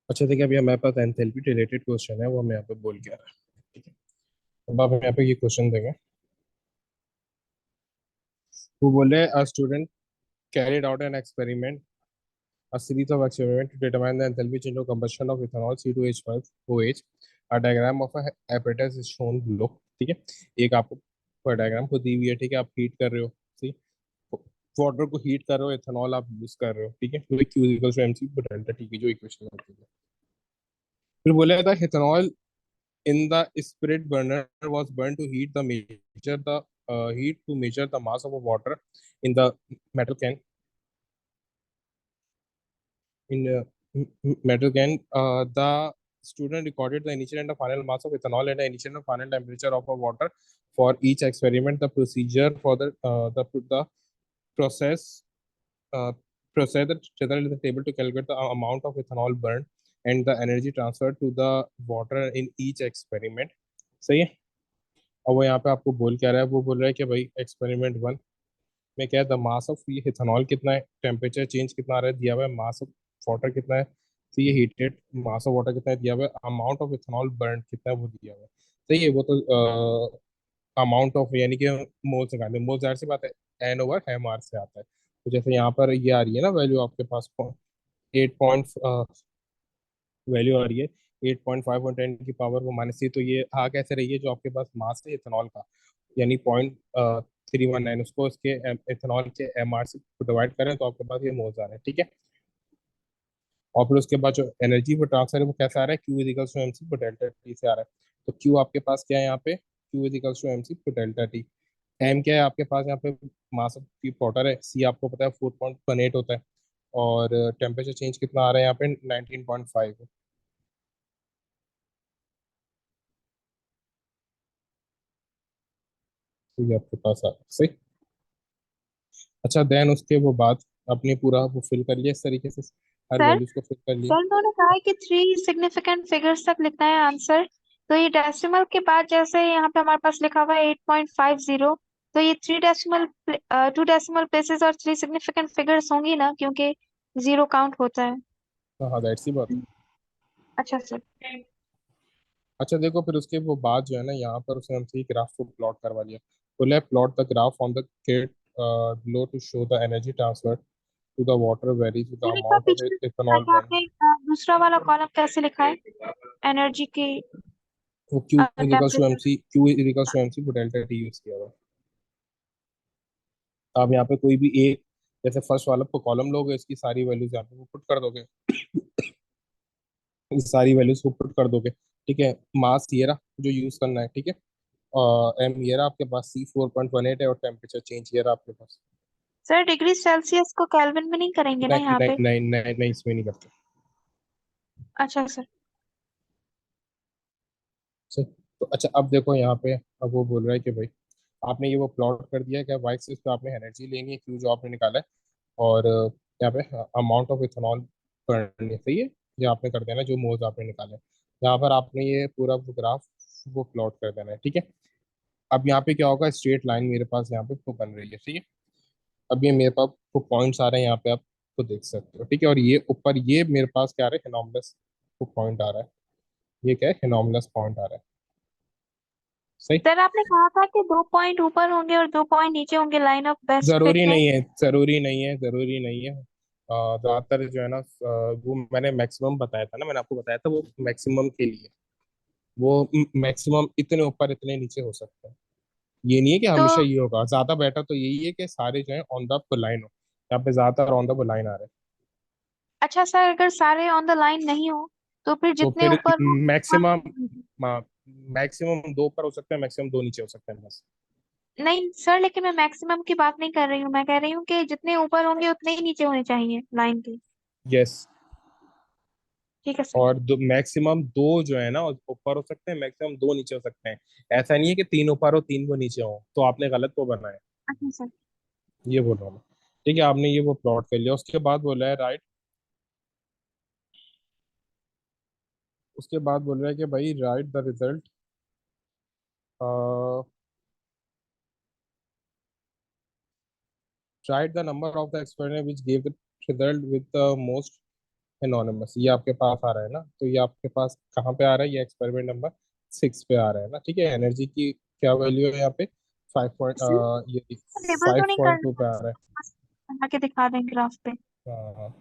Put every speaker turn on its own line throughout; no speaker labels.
अच्छा देखिए, अभी हमारे पास एंथैल्पी रिलेटेड क्वेश्चन है, वो हम यहाँ पे बोल के आ रहा है। ठीक है, अब आप यहाँ पे ये क्वेश्चन देंगे। वो बोले a student carried out an experiment, a series of experiments to determine the enthalpy change of combustion of ethanol C2H5OH. A diagram of a apparatus is shown below. ठीक है, एक आपको डायग्राम को दी हुई है। ठीक है, आप हीट कर रहे हो, सी वाटर को हीट कर रहे हो, एथेनॉल आप यूज कर रहे हो। ठीक है, तो Q equals to MC delta T की जो इक्वेशन होती है। फिर बोला था ethanol in the spirit burner was burned to heat the measure the heat to measure the mass of water in the metal can in metal can. The student recorded the initial and the final mass of ethanol and the initial and final temperature of a water for each experiment. The procedure for the process uh, process the result in the table to calculate the amount of ethanol burned and the energy transferred to the water in each experiment. सही है। और वो यहाँ पे आपको बोल क्या रहा है, वो बोल रहा है कि भाई एक्सपेरिमेंट वन में क्या है, द मास ऑफ ये इथेनॉल कितना है, टेम्परेचर चेंज कितना आ रहा है दिया हुआ है, मास ऑफ वाटर कितना है, तो ये हीटेड मास ऑफ वाटर कितना है दिया हुआ है, अमाउंट ऑफ इथेनॉल बर्न कितना है वो दिया हुआ है। सही है, वो तो अमाउंट ऑफ यानी कि मोल से निकालते हैं, मोल जाहिर सी बात है एन ओवर एम आर से आता है। तो जैसे यहाँ पर ये आ रही है ना वैल्यू आपके पास 8 वैल्यू आ रही है 8.5 और 10 की पावर वो -3, तो ये आ कैसे रही है, जो आपके पास मास है इथेनॉल का यानी 0.319, उसको इसके इथेनॉल के एम आर से डिवाइड करें तो आपके पास ये मोल्स आ रहे हैं। ठीक है, और फिर उसके बाद जो एनर्जी वो ट्रांसफर है वो कैसा आ रहा है, Q equals to M C delta T से आ रहा है। तो क्यू आपके पास क्या है यहाँ पे, Q equals to M C delta T. M क्या है आपके पास यहाँ पे, मास ऑफ की वाटर है। सी आपको पता है 4.18 होता है, और टेम्परेचर चेंज कितना आ रहा है यहाँ पे 19.5। तो ये आपके पास आ रहा है सही। अच्छा देन उसके वो बाद आपने पूरा वो फिल कर लिया इस तरीके से, हर
सर
वैल्यूज को फिल कर लिया।
सर उन्होंने कहा है कि 3 सिग्निफिकेंट फिगर्स तक लिखना है आंसर। तो ये डेसिमल के बाद जैसे यहाँ पे हमारे पास लिखा हुआ है 8.50, तो ये 2 डेसिमल प्लेसेस और 3 सिग्निफिकेंट फिगर्स होंगी ना, क्योंकि 0 काउंट होता है।
हाँ हाँ, दैट सी बात है।
अच्छा सर।
अच्छा देखो, फिर उसके वो बाद जो है ना, यहाँ पर उसने हमसे ग्राफ को प्लॉट करवा लिया। बोले plot the graph on the gate below to show the energy transfer to the water varies with the
मैंने कहा
amount of
पीछे
ethanol
यहाँ
burned.
पे दूसरा वाला कॉलम कैसे लिखा है, एनर्जी की
वो Q equals to
temperature.
MC, Q equals to MC को डेल्टा टी यूज किया हुआ है। आप यहाँ पे कोई भी एक, जैसे फर्स्ट वाला कॉलम लोगे, इसकी सारी वैल्यूज यहाँ पे वो पुट कर दोगे, इस सारी वैल्यूज को पुट कर दोगे। ठीक है, मास ये रहा जो यूज करना है। ठीक है, एम ये रहा आपके पास, C 4.18 है, और टेम्परेचर चेंज ये रहा आपके पास।
सर डिग्री सेल्सियस को केल्विन में नहीं करेंगे ना
नहीं
यहाँ
नहीं
पे?
नहीं नहीं नहीं, इसमें नहीं करते।
अच्छा सर।
सही। तो अच्छा अब देखो यहाँ पे, अब वो बोल रहा है कि भाई आपने ये वो प्लॉट कर दिया है क्या, वाई एक्सिस पे आपने एनर्जी लेंगे, क्यू जो आपने निकाला है, और यहाँ पे अमाउंट ऑफ इथेनॉल करनी सही है, ये आपने कर देना जो मोल्स आपने निकाले हैं। यहाँ पर आपने ये पूरा वो ग्राफ वो प्लॉट कर देना है। ठीक है, अब यहाँ पे क्या होगा, स्ट्रेट लाइन मेरे पास यहाँ पे वो बन रही है। ठीक है, अब ये मेरे पास वो पॉइंट्स आ रहे हैं यहाँ पे, आप तो देख सकते हो। ठीक है, और ये ऊपर ये मेरे पास क्या आ रहा है, हिनोमलस वो पॉइंट आ रहा है। ये क्या है, हिनोमलस पॉइंट आ रहा है। सही।
सर आपने कहा था कि 2 पॉइंट ऊपर होंगे और 2 पॉइंट नीचे होंगे लाइन ऑफ बेस्ट फिट
जरूरी
में।
नहीं है, जरूरी नहीं है, जरूरी नहीं है। ज्यादातर जो है ना, वो मैंने मैक्सिमम बताया था ना, मैंने आपको बताया था वो मैक्सिमम के लिए, वो मैक्सिमम इतने ऊपर इतने नीचे हो सकते हैं। ये नहीं है कि
तो
हमेशा ये होगा, ज्यादा बेटर तो यही है कि सारे जो है ऑन द लाइन हो। यहाँ पे ज्यादातर ऑन द लाइन आ रहे हैं।
अच्छा सर, अगर सारे ऑन द लाइन नहीं हो तो फिर
तो
जितने
फिर
ऊपर हो
मैक्सिमम मैक्सिमम दो ऊपर हो सकते हैं, मैक्सिमम दो नीचे हो सकते हैं बस।
नहीं सर, लेकिन मैं मैक्सिमम की बात नहीं कर रही हूँ, मैं कह रही हूँ कि जितने ऊपर होंगे उतने ही नीचे होने चाहिए लाइन के।
यस।
ठीक है सर।
और दो मैक्सिमम दो जो है ना ऊपर हो सकते हैं, मैक्सिमम दो नीचे हो सकते हैं। ऐसा नहीं है कि तीन ऊपर हो तीन को नीचे हो, तो आपने गलत को बनाया।
अच्छा सर।
ये बोल रहा हूँ मैं। ठीक है, आपने ये वो प्लॉट कर लिया, उसके बाद बोला है राइट, उसके बाद बोल रहा है कि भाई right the result, right the number of the experiment which give the result with the most anonymous, ये आपके पास आ रहा है ना, तो ये आपके पास कहाँ पे आ रहा है, ये एक्सपेरिमेंट नंबर 6 पे आ रहा है ना, ठीक है। एनर्जी की क्या वैल्यू है यहाँ पे, फाइव पॉइंट
सर
ये
लेबल
फाइव
तो नहीं
पॉइंट टू पे
करना,
आ रहा है।
बस बना के दिखा दें ग्राफ पे।
हाँ हाँ।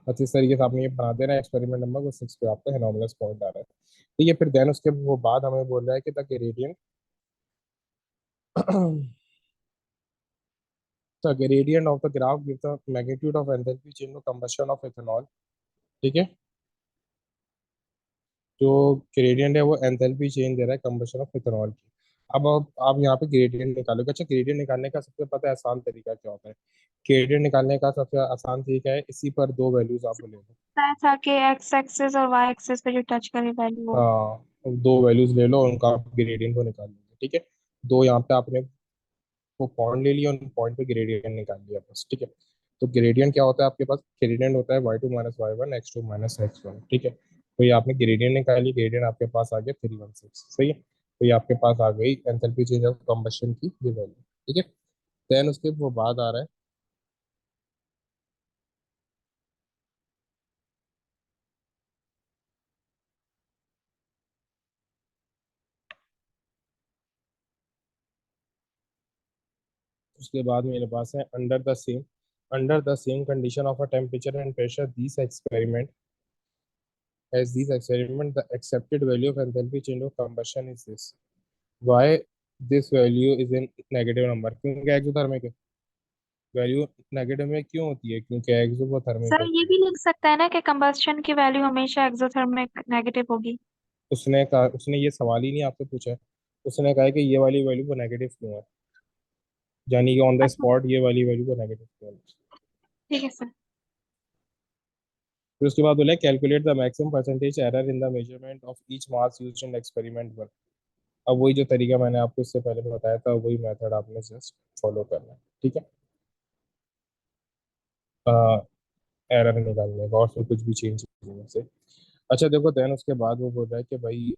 अच्छे तरीके से आपने ये बना देना, एक्सपेरिमेंट नंबर वो 6 पे आपका एनोमलस पॉइंट आ रहा है, ठीक है। फिर देन उसके वो बाद हमें बोल रहा है कि the gradient the gradient of the graph give the magnitude of enthalpy change of combustion of ethanol, ठीक है। जो ग्रेडियंट है वो एंथैल्पी चेंज दे रहा है कंबशन ऑफ इथेनॉल की। अब आप यहाँ पे ग्रेडियंट निकालोगे। अच्छा, ग्रेडियंट निकालने का सबसे पता है आसान तरीका क्या होता है, ग्रेडियंट निकालने का सबसे आसान तरीका है इसी पर दो वैल्यूज आप ले लो।
बताया था कि एक्स एक्सिस और वाई एक्सिस पे जो टच करे वैल्यू हो।
हाँ, दो वैल्यूज ले लो, उनका आप ग्रेडियंट को निकाल लोगे, ठीक है। दो यहाँ पे आपने वो पॉइंट ले लिया, उन पॉइंट पे ग्रेडियंट निकाल लिया बस, ठीक है। तो ग्रेडियंट क्या होता है आपके पास, ग्रेडियंट होता है y2 - y1 x2 - x1, ठीक है। तो ये आपने ग्रेडियंट निकाली, ग्रेडियंट आपके पास आ गया 316, सही है। तो ये आपके पास आ गई एंथैल्पी चेंज ऑफ कंबशन की ये वैल्यू, ठीक है। देन उसके वो बाद आ रहा है, उसके बाद मेरे पास है under the same condition of a temperature and pressure these experiment the accepted value of enthalpy change of combustion is this, why this value is in negative number, क्योंकि एक्सोथर्मिक वैल्यू नेगेटिव में क्यों होती है, क्योंकि exothermic
sir ये
होती है।
भी लिख सकता है ना कि कंबस्शन की वैल्यू हमेशा एक्सोथर्मिक नेगेटिव होगी।
उसने कहा, उसने ये सवाल ही नहीं आपसे पूछा है, उसने कहा है कि ये वाली वैल्यू को नेगेटिव क्यों है, यानी कि ऑन द
अच्छा
स्पॉट ये वाली वैल्यू को नेगेटिव क्यों है।
ठीक है सर।
फिर उसके बाद बोला calculate the maximum percentage error in the measurement of each mass used in experiment work. अब वही जो तरीका मैंने आपको इससे पहले बताया था, वही मेथड आपने जस्ट फॉलो करना है, ठीक है। एरर निकालने का और फिर कुछ भी चेंज करने से। अच्छा देखो, देन उसके बाद वो बोल रहा है कि भाई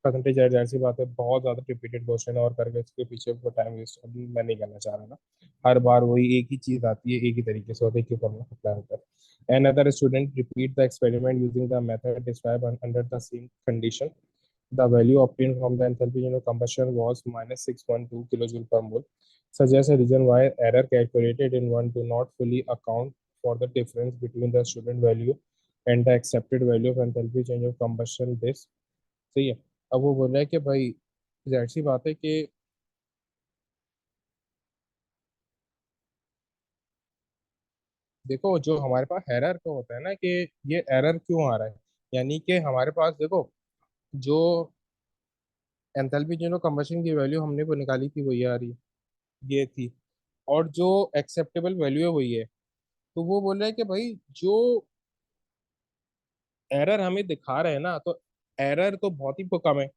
परसेंटेज एरर, जाहिर सी बात है बहुत ज्यादा रिपीटेड क्वेश्चन और करके इसके पीछे वो टाइम वेस्ट अभी मैं नहीं करना चाह रहा ना। हर बार वही एक ही चीज आती है, एक ही तरीके से होता है, क्यों करना प्लान कर। Another student repeat the experiment using the method describe under the same condition, the value obtained from the enthalpy unit of combustion was -612 kilojoule per mole. Suggests a reason why error calculated in one do not fully account for the difference between the student value and the accepted value of enthalpy change of combustion this, सही है। अब वो बोल रहा है कि भाई जाहिर सी बात है कि देखो जो हमारे पास एरर का होता है ना कि ये एरर क्यों आ रहा है, यानी कि हमारे पास देखो जो एंथैल्पी जो कंबशन की वैल्यू हमने वो निकाली थी वही आ रही है, ये थी। और जो एक्सेप्टेबल वैल्यू है वही है। तो वो बोल रहा है कि भाई जो एरर हमें दिखा रहे हैं ना, तो एरर तो बहुत ही कम है,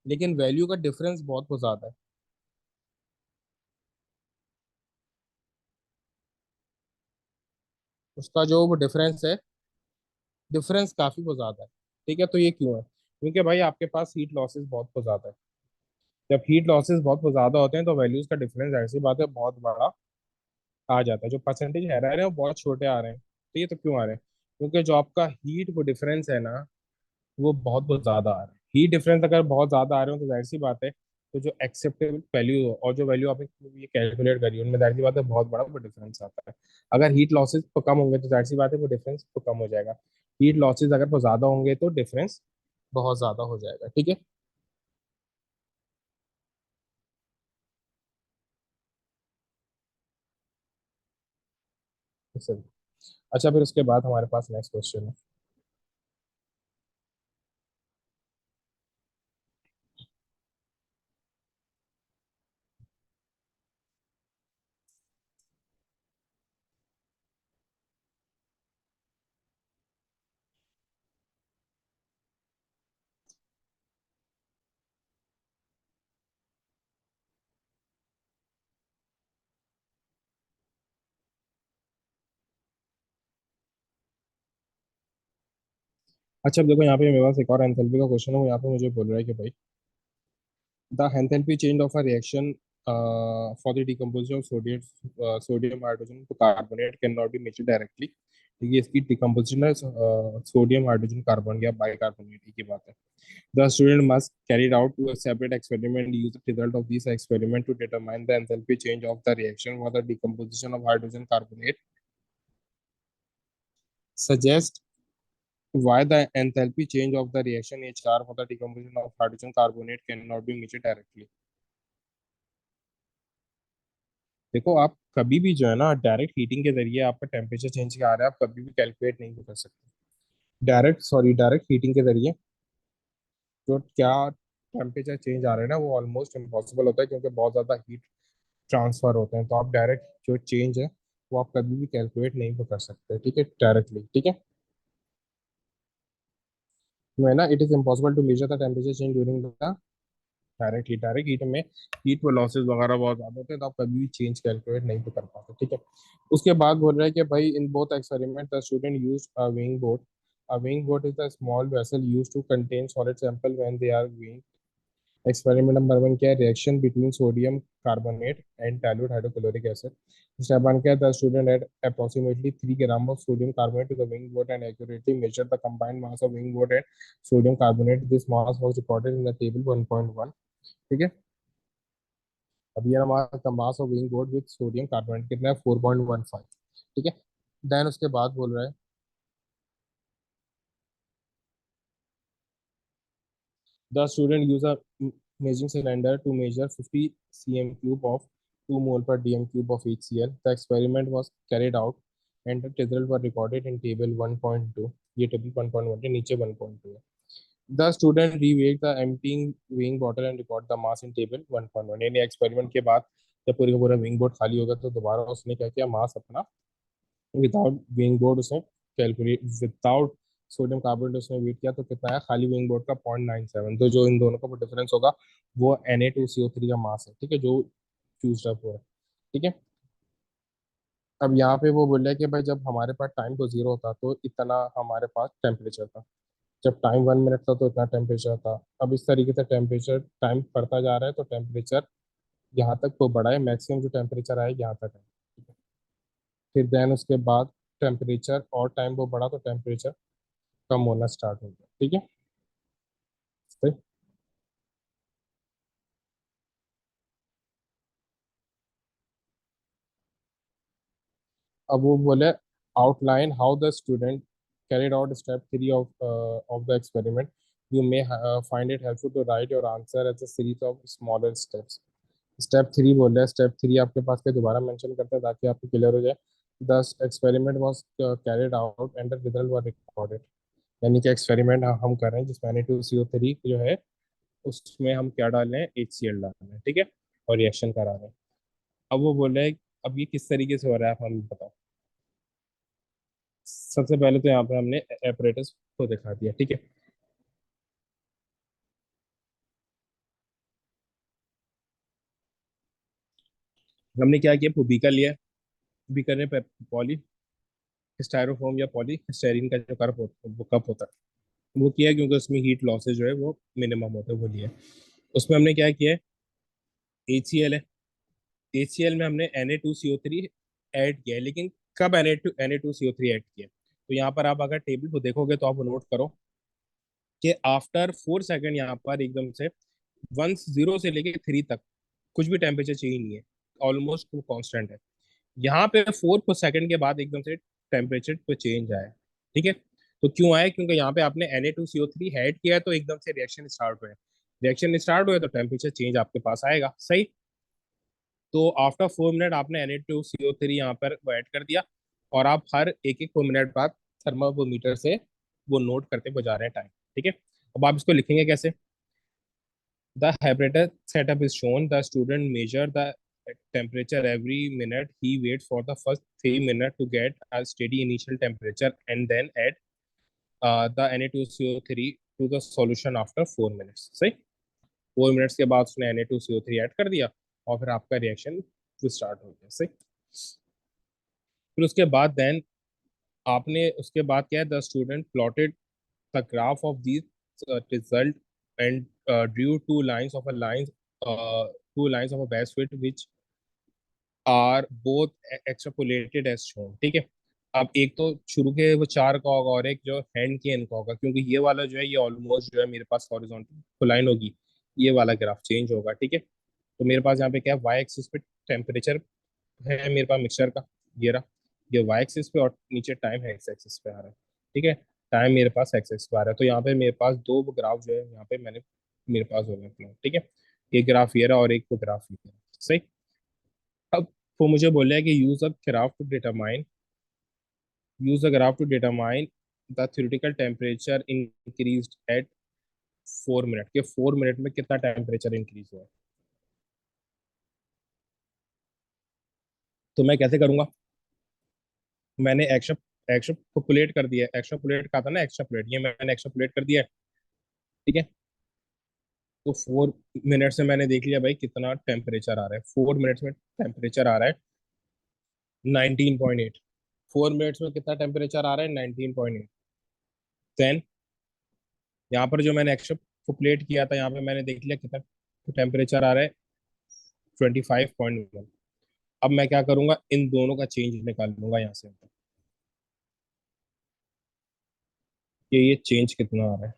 लेकिन वैल्यू का डिफरेंस बहुत ज्यादा है। उसका जो वो डिफरेंस है, डिफरेंस काफी बहुत ज्यादा है, ठीक है। तो ये क्यों है, क्योंकि भाई आपके पास हीट लॉसेस बहुत ज्यादा है। जब हीट लॉसेस बहुत ज्यादा होते हैं तो वैल्यूज का डिफरेंस ऐसी बात है बहुत बड़ा आ जाता है। जो परसेंटेज एरर है वो बहुत छोटे आ रहे हैं, तो ये तो क्यों आ रहे हैं, क्योंकि जो आपका हीट वो डिफरेंस है ना, वो बहुत ज्यादा आ रहा है। हीट डिफरेंस अगर बहुत ज्यादा आ रहे हो तो जाहिर सी बात है, तो जो एक्सेप्टेबल वैल्यू और जो वैल्यू आपने ये कैलकुलेट करी है उनमें जाहिर सी बात है बहुत बड़ा वो डिफरेंस आता है। अगर हीट लॉसेस तो कम होंगे तो जाहिर सी बात है वो डिफरेंस तो कम हो जाएगा। हीट लॉसेस अगर बहुत ज्यादा होंगे तो डिफरेंस बहुत ज्यादा हो जाएगा, ठीक है। सही। अच्छा, फिर उसके बाद हमारे पास नेक्स्ट क्वेश्चन है। अच्छा अब देखो यहाँ पे मेरे पास एक और एंथैल्पी का क्वेश्चन है, वो यहाँ पे मुझे बोल रहा है कि भाई the enthalpy change of a reaction for the decomposition of sodium hydrogen to carbonate cannot be measured directly देखिए इसकी डिकम्पोजिशन है सोडियम हाइड्रोजन कार्बन या बाइकार्बोनेट की बात है. The student must carry out a separate experiment. Use the result of this experiment to determine the enthalpy change of the reaction for the decomposition of hydrogen carbonate. Suggest why the enthalpy change of the reaction HR for the decomposition of hydrogen carbonate cannot be measured directly. देखो आप कभी भी जो है ना direct heating के जरिए आपका टेम्परेचर चेंज क्या आ रहा है आप कभी भी कैलकुलेट नहीं कर सकते. डायरेक्ट हीटिंग के जरिए जो क्या टेम्परेचर चेंज आ रहा है ना वो ऑलमोस्ट इम्पॉसिबल होता है क्योंकि बहुत ज़्यादा हीट ट्रांसफर होते हैं. तो आप डायरेक्ट जो चेंज है वो आप कभी भी कैलकुलेट नहीं कर सकते. ठीक है डायरेक्टली. ठीक है तो है ना it is impossible to measure the temperature change during the direct heat में हीट लॉसेस वगैरह बहुत ज्यादा होते हैं तो आप कभी भी चेंज कैलकुलेट नहीं तो कर पाते. ठीक है उसके बाद बोल रहा है कि भाई in both experiment the student use a weighing board. A weighing board is a small vessel used to contain solid sample when they are weighing. Experiment number one क्या है reaction between sodium carbonate and dilute hydrochloric acid. Step one क्या है the student add approximately 3 gram of sodium carbonate to the weighing boat and accurately measure the combined mass of weighing boat and sodium carbonate. This mass was recorded in the table 1.1. ठीक है अब ये हमारा the mass of weighing boat with sodium carbonate कितना है 4.15. ठीक है then उसके बाद बोल रहा है the student use a measuring cylinder to measure 50 cm cube of 2 mole per dm cube of HCl. The experiment was carried out and the result were recorded in table 1.2. ये टेबल 1.1 के नीचे 1.2 है. The student reweighed the emptying weighing bottle and record the mass in table 1.1. यानी experiment के बाद जब पूरी का पूरा weighing बोर्ड खाली होगा तो दोबारा उसने क्या किया मास अपना विदाउट weighing बोर्ड उसने कैलकुलेट विदाउट सोडियम कार्बोनेट उसने वेट किया तो कितना है खाली विंग बोर्ड का 0.97. तो जो इन दोनों का डिफरेंस होगा वो Na2CO3 का मास है. ठीक है जो फ्यूज्ड अप हुआ है. ठीक है अब यहाँ पे वो बोल रहा है कि भाई जब हमारे पास टाइम तो जीरो था तो इतना हमारे पास टेम्परेचर था. जब टाइम 1 मिनट था तो इतना टेम्परेचर था. अब इस तरीके से टेम्परेचर टाइम बढ़ता जा रहा है तो टेम्परेचर यहाँ तक तो बढ़ा है मैक्सिमम जो टेम्परेचर आए यहाँ तक है. फिर देन उसके बाद टेम्परेचर और टाइम वो बढ़ा तो टेम्परेचर कम होना स्टार्ट हो गया. ठीक है सही. अब वो बोले outline how the student carried out step 3 of the experiment. You may find it helpful to write your answer as a series of smaller steps. Step 3 बोल रहे हैं. स्टेप 3 आपके पास के दोबारा मेंशन करते हैं ताकि आपको क्लियर हो जाए. The experiment was carried out and the result were recorded. यानी कि एक्सपेरिमेंट हम कर रहे हैं जिसमें Na2CO3 जो है उसमें हम क्या डाल रहे हैं HCl डाल रहे हैं. ठीक है और रिएक्शन करा रहे हैं. अब वो बोल रहे हैं अब ये किस तरीके से हो रहा है आप हमें बताओ. सबसे पहले तो यहाँ पे हमने एपरेटस को दिखा दिया. ठीक है हमने क्या किया बीकर लिया. बीकर में पॉली स्टायरोफोम या पॉली स्टायरीन का जो कप होता वो कप होता है वो किया क्योंकि उसमें हीट लॉसेज जो है वो मिनिमम होता है वो लिया. उसमें हमने क्या किया HCl है. HCl में हमने Na2CO3 ऐड किया है लेकिन कब Na2CO3 ऐड किया तो यहाँ पर आप अगर टेबल को देखोगे तो आप नोट करो कि आफ्टर 4 सेकंड यहाँ पर एकदम से 10 से लेके 3 तक कुछ भी टेम्परेचर चेंज नहीं है ऑलमोस्ट कांस्टेंट है. यहाँ पे 4 सेकंड के बाद एकदम से टेम्परेचर पे चेंज आया. ठीक है तो क्यों आया क्योंकि यहाँ पे आपने Na2CO3 ऐड किया है तो एकदम से रिएक्शन स्टार्ट हुए तो टेम्परेचर चेंज आपके पास आएगा. सही तो आफ्टर 4 मिनट आपने Na2CO3 यहाँ पर ऐड कर दिया और आप हर एक एक 4 मिनट बाद थर्मावोमीटर से वो नोट करते हुए जा रहे हैं टाइम. ठीक है अब आप इसको लिखेंगे कैसे. The apparatus setup is shown. The student measure the temperature every minute. He waits for the first 3 minutes to get a steady initial temperature and then add the Na2CO3 to the solution after 4 minutes. सही 4 minutes के बाद उसने Na2CO3 add कर दिया और फिर आपका reaction start हो गया. सही फिर उसके बाद देन आपने उसके बाद क्या है the student plotted the graph of these result and drew two lines of a base fit which are both extrapolated as shown. ठीक है अब एक तो शुरू के वो 4 का होगा और एक जो हैंड के एंड का होगा, क्योंकि ये वाला जो है ये ऑलमोस्ट जो है मेरे पास हॉरिजॉन्टल लाइन होगी, ये वाला ग्राफ चेंज होगा, ठीक है। तो मेरे पास यहाँ पे क्या है, वाई एक्सिस पे टेम्परेचर है मेरे पास मिक्सचर का, ये रहा, ये वाई एक्सिस पे, और नीचे टाइम है एक्स एक्सिस पे आ रहा है, ठीक है। टाइम मेरे पास एक्स एक्सिस पे आ रहा है, तो यहाँ पे मेरे पास दो ग्राफ जो है यहाँ पे मैंने मेरे पास हो गए प्लॉट, ठीक है। एक ग्राफ ये रहा और एक वो ग्राफ ये रहा, सही। अब वो मुझे बोल रहा है कि use the graph to determine the theoretical temperature increased at 4 minute के 4 मिनट में कितना टेम्परेचर इंक्रीज हुआ है। तो मैं कैसे करूंगा, मैंने एक्स्ट्रापोलेट कर दिया, एक्स्ट्रापोलेट कहा था ना, एक्स्ट्रापोलेट, ये मैंने एक्स्ट्रापोलेट कर दिया है, ठीक है। तो 4 मिनट से मैंने देख लिया भाई कितना टेम्परेचर आ रहा है, 4 मिनट्स में टेम्परेचर आ रहा है 19.8। 4 मिनट्स में कितना टेम्परेचर आ रहा है, 19.8। देन यहाँ पर जो मैंने एक्स्ट्रापोलेट किया था, यहाँ पे मैंने देख लिया कितना टेम्परेचर आ रहा है 25.1। अब मैं क्या करूंगा, इन दोनों का चेंज निकाल लूंगा यहाँ से, ये चेंज कितना आ रहा है।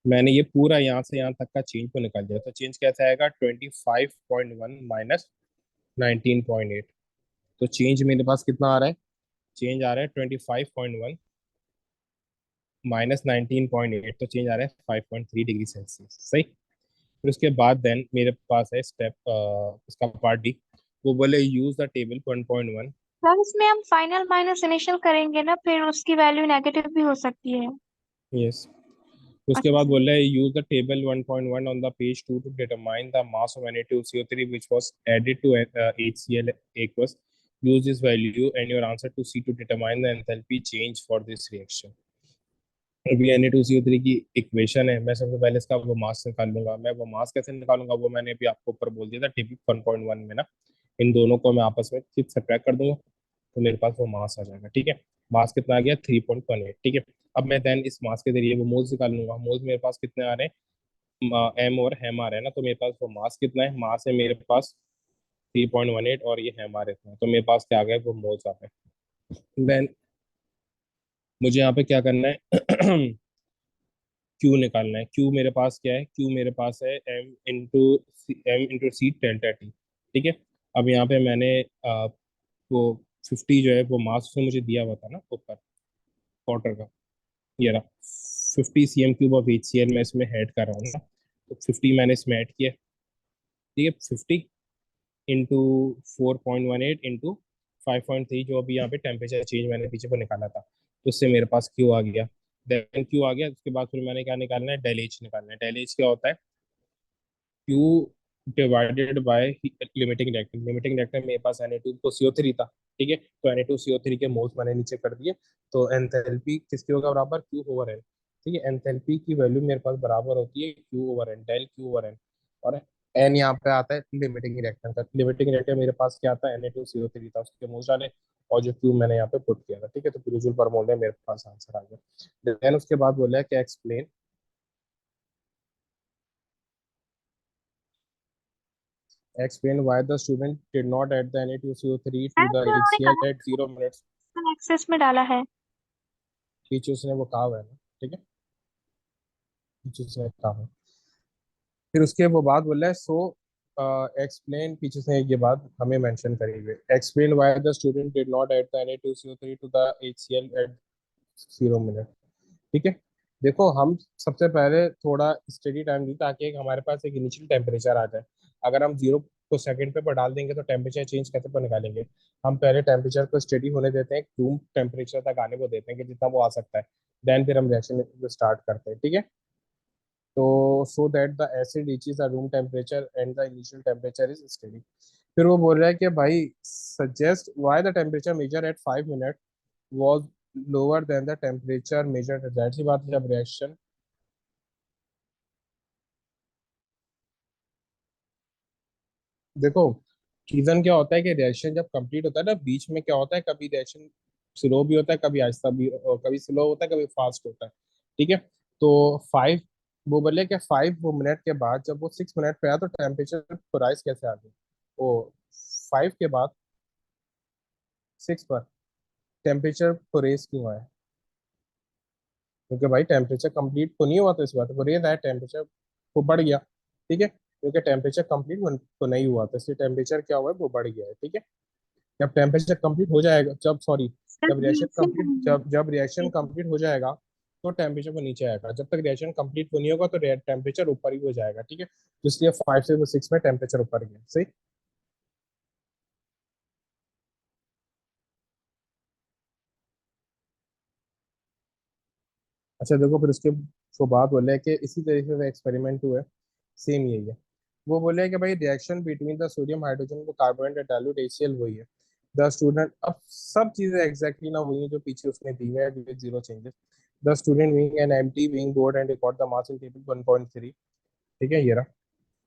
मैंने ये पूरा यहाँ से यहाँ तक का चेंज को निकाल दिया, तो चेंज कैसे आएगा, 25.1 माइनस 19.8। तो चेंज मेरे पास कितना आ रहा है, चेंज आ रहा है 25.1 माइनस 19.8, तो चेंज आ रहा है 5.3 डिग्री सेल्सियस, सही। फिर उसके बाद देन मेरे पास है स्टेप इसका पार्ट डी। वो बोले यूज द टेबल 1.1।
सर इसमें हम फाइनल माइनस इनिशियल करेंगे ना, फिर उसकी वैल्यू नेगेटिव भी हो सकती है।
यस। उसके
अच्छा
बाद
सर।
बोल रहा है use the table 1.1 on the page 2 to determine the mass of Na2CO3 which was added to HCl aqueous. Use this value and your answer to C to determine the enthalpy change for this reaction. अभी Na2CO3 की equation है, मैं सबसे पहले इसका वो मास निकाल लूंगा। मैं वो मास कैसे निकालूंगा, वो मैंने अभी आपको ऊपर बोल दिया था, टेबल 1.1 में ना, इन दोनों को मैं आपस में सिर्फ सब्ट्रैक्ट कर दूंगा, तो मेरे पास वो मास आ जाएगा, ठीक है। मास कितना आ गया, 3.18, ठीक है। अब मैं देन इस मास के जरिए वो मोल्स निकाल लूंगा। मोल्स मेरे पास कितने आ रहे हैं, एम और हेम आ रहे हैं ना, तो मेरे पास वो मास कितना है, मास है मेरे पास 3.18, और ये हेम आ रहे हैं, तो मेरे पास क्या आ गया, वो मोल्स आ गए। देन मुझे यहाँ पे क्या करना है, क्यू निकालना है। क्यू मेरे पास क्या है, क्यू मेरे पास है M into C delta T, ठीक है। अब यहाँ पे मैंने वो 50 जो है वो मास उसने मुझे दिया हुआ था ना ऊपर क्वार्टर का, ये रहा 50 cm³ ऑफ HCl मैं इसमें ऐड कर रहा हूँ ना, तो 50 मैंने इसमें ऐड किया, ठीक है। 50 इंटू 4.18 इंटू 5.3, जो अभी यहाँ पे टेम्परेचर चेंज मैंने पीछे को निकाला था, तो उससे मेरे पास क्यू आ गया। देन क्यू आ गया, उसके बाद फिर मैंने क्या निकालना है, डेल एच निकालना है। डेल एच क्या होता है, Q divided by limiting reactant. Limiting reactant मेरे पास Na2CO3 था, ठीक है, तो Na2CO3 के मोल्स मैंने नीचे कर दिए। तो एंथैल्पी किसकी होगा, बराबर क्यू ओवर एन, ठीक है। एंथैल्पी की वैल्यू मेरे पास बराबर होती है Q over N, del Q over N, और एन यहाँ पे आता है लिमिटिंग रिएक्टेंट का। लिमिटिंग रिएक्टेंट मेरे पास क्या आता है, Na2CO3 था, उसके मोल्स डाले, और जो क्यू मैंने यहाँ पे पुट किया था, ठीक है। तो किलो पर मोल है, मेरे पास आंसर आ गया। देन उसके बाद बोला है कि explain explain why the student did not add the Na2CO3 to the
ma'am उन्होंने
HCl
कहा
at 0 minutes।
एक्सेस में डाला है।
टीचर्स ने वो कहा हुआ है ना, ठीक है, टीचर्स ने कहा है। फिर उसके वो बात बोल रहा है, सो एक्सप्लेन, टीचर्स ने ये बात हमें मेंशन करी हुई है, explain why the student did not add the Na2CO3 to the HCl at 0 minute, ठीक है। देखो हम सबसे पहले थोड़ा स्टडी टाइम दी ताकि हमारे पास एक इनिशियल टेम्परेचर आ जाए। अगर हम 0 को सेकंड पे पर डाल देंगे तो टेम्परेचर चेंज कैसे पर निकालेंगे। हम पहले टेम्परेचर को स्टडी होने देते हैं, रूम टेम्परेचर तक आने को देते हैं कि जितना वो आ सकता है, देन फिर हम रिएक्शन स्टार्ट करते हैं, ठीक है। तो so that the acid reaches the room temperature and the initial temperature is steady. फिर वो बोल रहा है कि भाई suggest why the temperature measure at 5 minute was lower than the temperature measured at, जाहिर सी बात है, जब रिएक्शन, देखो रीजन क्या होता है कि रिएक्शन जब कंप्लीट होता है ना, बीच में क्या होता है, कभी रिएक्शन स्लो भी होता है, कभी आहिस्ता भी, कभी स्लो होता है, कभी फास्ट होता है, ठीक है। तो 5, वो बोले कि 5 मिनट के बाद जब वो 6 मिनट पे आया तो टेम्परेचर राइज कैसे आ गई, ओ 5 के बाद 6 पर टेम्परेचर को रेस क्यों आया? क्योंकि भाई टेम्परेचर कंप्लीट तो नहीं हुआ, तो इस बात को रेज आया, टेम्परेचर को बढ़ गया। ठीक है, क्योंकि टेम्परेचर कंप्लीट तो नहीं हुआ, तो इसलिए टेम्परेचर क्या हुआ है, वो बढ़ गया है। ठीक है, जब टेम्परेचर कंप्लीट हो जाएगा, जब सॉरी
सर
जब रिएक्शन
रिएक्शन
कंप्लीट जब जब रिएक्शन कंप्लीट हो जाएगा तो टेम्परेचर को नीचे आएगा। जब तक रिएक्शन कंप्लीट नहीं होगा तो टेम्परेचर ऊपर ही हो जाएगा। ठीक है, तो इसलिए 5 से 6 में टेम्परेचर ऊपर गया। सही। अच्छा देखो, फिर उसके वो बात बोले कि इसी तरीके से एक्सपेरिमेंट हुए, सेम यही है। वो बोले कि भाई reaction between the sodium hydrogen को कार्बोनेट एंड डाइल्यूट HCl वही है। द स्टूडेंट, अब सब चीजें एग्जैक्टली ना वही है जो पीछे उसने दी है with zero changes. The student wing an empty wing board and record the mass in table 1.3। ठीक है, ये रहा,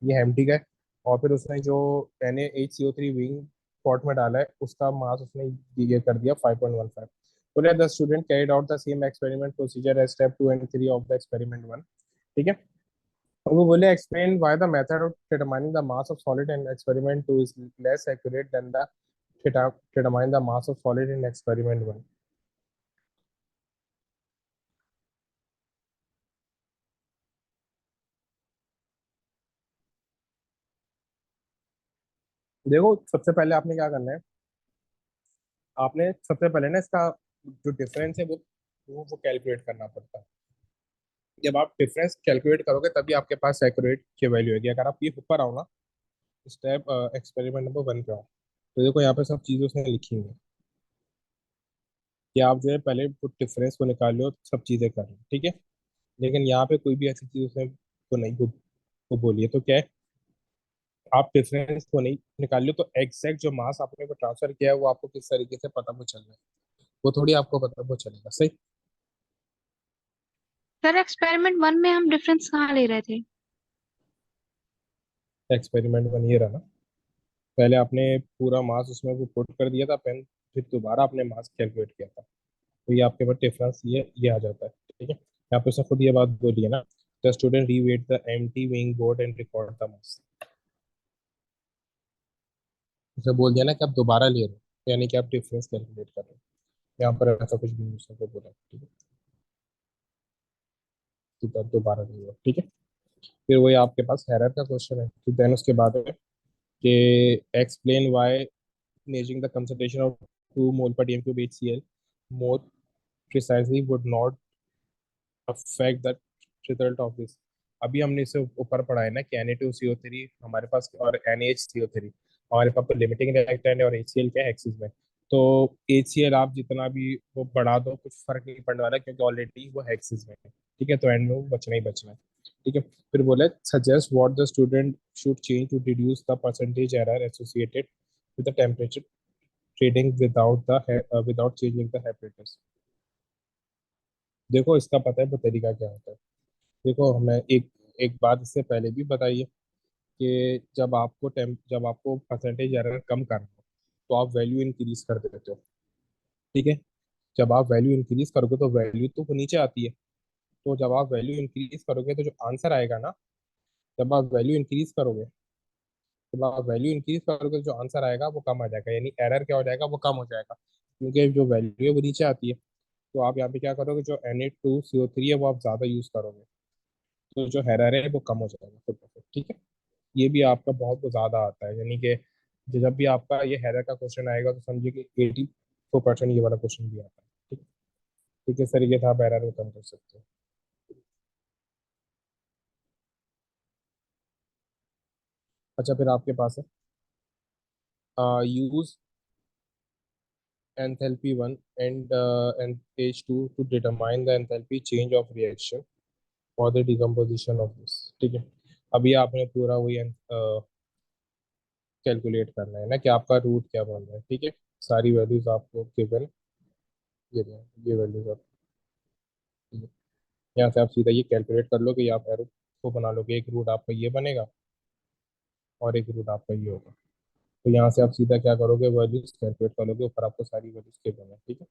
ये एम्प्टी का है। और फिर उसने जो NaHCO3 विंग पॉट में डाला है उसका मास उसने ये कर दिया 5.15। बोले the student carried out the same experiment procedure as step 2 and 3 of the experiment 1। ठीक है, और वो बोले explain why the method of determining the mass of solid in experiment 2 is less accurate than the determine the mass of solid in experiment 1। देखो, सबसे पहले आपने क्या करना है, आपने सबसे पहले ना इसका जो डिफरेंस है वो कैलकुलेट करना पड़ता है। जब आप डिफरेंस कैलकुलेट करोगे तभी आपके पास एक्यूरेट की वैल्यू होगी। अगर आप ये ऊपर आओ ना, स्टेप एक्सपेरिमेंट नंबर 1 पे आओ, तो देखो यहाँ पे सब चीज़ें उसने लिखी हुई है कि आप जो है पहले वो डिफरेंस को निकाल लो, सब चीज़ें कर लो। ठीक है, लेकिन यहाँ पे कोई भी ऐसी चीज़ उसने को नहीं को बोली है, तो क्या है, आप डिफरेंस को नहीं निकाल लो तो एग्जैक्ट जो मास आपने को ट्रांसफर किया है वो आपको किस तरीके से पता वो चल रहा है, वो थोड़ी आपको पता वो चलेगा। सही।
सर एक्सपेरिमेंट 1 में हम डिफरेंस कहाँ ले रहे थे?
एक्सपेरिमेंट वन ये रहा ना, पहले आपने पूरा मास उसमें वो पुट कर दिया था पेन, फिर दोबारा आपने मास कैलकुलेट किया था, तो ये आपके पास डिफरेंस ये आ जाता है। ठीक है, यहाँ पे उसने खुद ये बात बोली है ना, the student rivet the empty wing board and record the mass. उसे बोल दिया ना कि आप दोबारा ले रहे हो, यानी कि आप डिफरेंस कैलकुलेट कर रहे हो। यहाँ पर ऐसा कुछ भी नहीं उसने को बोला। ठीक है, तो आप दोबारा ले रहे हो। ठीक है, फिर वही आपके पास एरर का क्वेश्चन है, फिर देन उसके बाद है कि explain why measuring the concentration of 2 मोल पर DM cube HCl more precisely would not affect the result of this। अभी हमने इसे ऊपर पढ़ा है ना कि Na2CO3 हमारे पास और NaHCO3 हमारे पास लिमिटिंग रिएक्टेंट है, और HCl क्या है, एक्सिस में। तो HCl आप जितना भी वो बढ़ा दो कुछ फर्क नहीं पड़ने वाला, क्योंकि ऑलरेडी वो एक्सिस में है। ठीक है, तो एंड में वो बचना ही बचना है। ठीक है, फिर बोले suggest what the student should change to reduce the percentage error associated with the temperature trading without changing the habitats. देखो, इसका पता है वो तरीका क्या होता है। देखो, हमें एक एक बात इससे पहले भी बताई है कि जब आपको परसेंटेज एरर कम करना हो तो आप वैल्यू इंक्रीज कर देते हो। ठीक है, जब आप वैल्यू इंक्रीज करोगे तो वैल्यू तो वो नीचे आती है, तो जब आप वैल्यू इंक्रीज करोगे तो जो आंसर आएगा ना, जब आप वैल्यू इंक्रीज करोगे जब आप वैल्यू इंक्रीज करोगे तो जो आंसर आएगा वो कम आ जाएगा, यानी एरर क्या हो जाएगा, वो कम हो जाएगा, क्योंकि जो वैल्यू है वो नीचे आती है। तो आप यहाँ पे क्या करोगे, जो Na2CO3 है वो आप ज़्यादा यूज़ करोगे, तो जो एरर है वो कम हो जाएगा खुद ब खुद। ठीक है, ये भी आपका बहुत ज़्यादा आता है, यानी कि जब भी आपका ये एरर का क्वेश्चन आएगा तो समझिए कि 84% ये वाला क्वेश्चन भी आता है। ठीक है, ठीक है, इस तरीके से आप एरर को कम कर सकते हो। अच्छा, फिर आपके पास है use enthalpy 1 and page 2 to determine the enthalpy change of reaction for the decomposition of this। ठीक है, अभी आपने पूरा वही कैलकुलेट करना है ना कि आपका रूट क्या बन रहा है। ठीक है, सारी वैल्यूज आपको गिवन ये वैल्यूज आप, ठीक है, यहाँ से आप सीधा ये कैलकुलेट कर लो कि आप एरो को बना लोगे, एक रूट आपका ये बनेगा और एक रूट आपका ये होगा। तो यहाँ से आप सीधा क्या करोगे, वैल्यूज कैलकुलेट कर लोगे, ऊपर आपको सारी वैल्यूज गिवन है। ठीक है,